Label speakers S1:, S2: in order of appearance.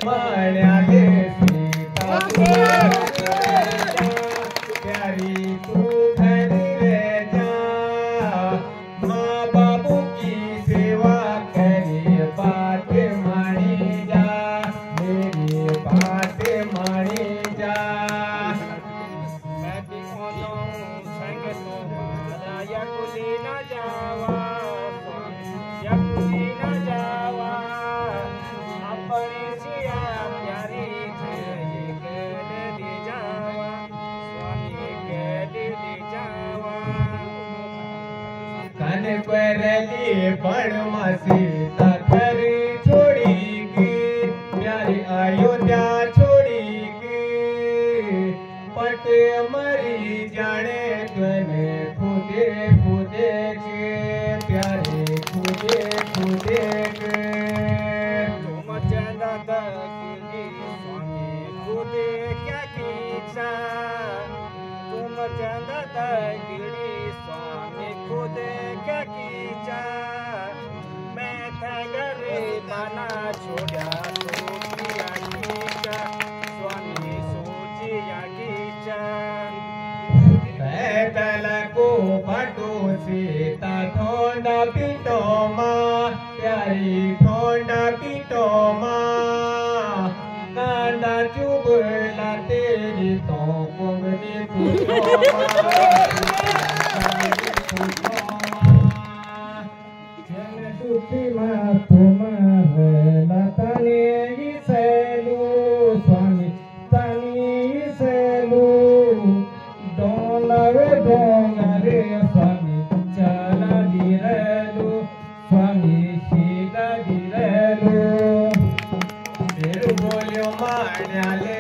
S1: माण्याले सीता प्यारी तू घर ले जा माँ बाबू की सेवा करे बात मानी जा मेरी बात मानी जा
S2: मैं भी कोनो संग तुम्हारा या कुली न जावा या कुली न जावा अपनी सिया प्यारी थे के ले जावा स्वामी के ले जावा
S1: कन क्वेरली पण सीता घर छोड़ी की प्यारी अयोध्या छोड़ी की पट मरी जाने तने खुदे खुदे के प्यारे खुदे खुदे के
S2: तुम चंदा दगी स्वामी खुदे क्या कीचा तुम चंदा दगी स्वामी खुदे क्या कीचा मैं था गरीबाना छोड़ा सोचिया कीचा स्वामी सोचिया कीचा
S1: पैदल को बटो सीता थोड़ा पीटो माँ प्यारी थोड़ा पीटो माँ कांदा चुबला तेरी तो कुंगली पूछो माँ तुम्हारे तनी सैलू स्वामी तनी सैलू डोंगरे डोंगरे स्वामी चला गिरलू स्वामी सीधा गिरलू फिर बोलियो माण्याले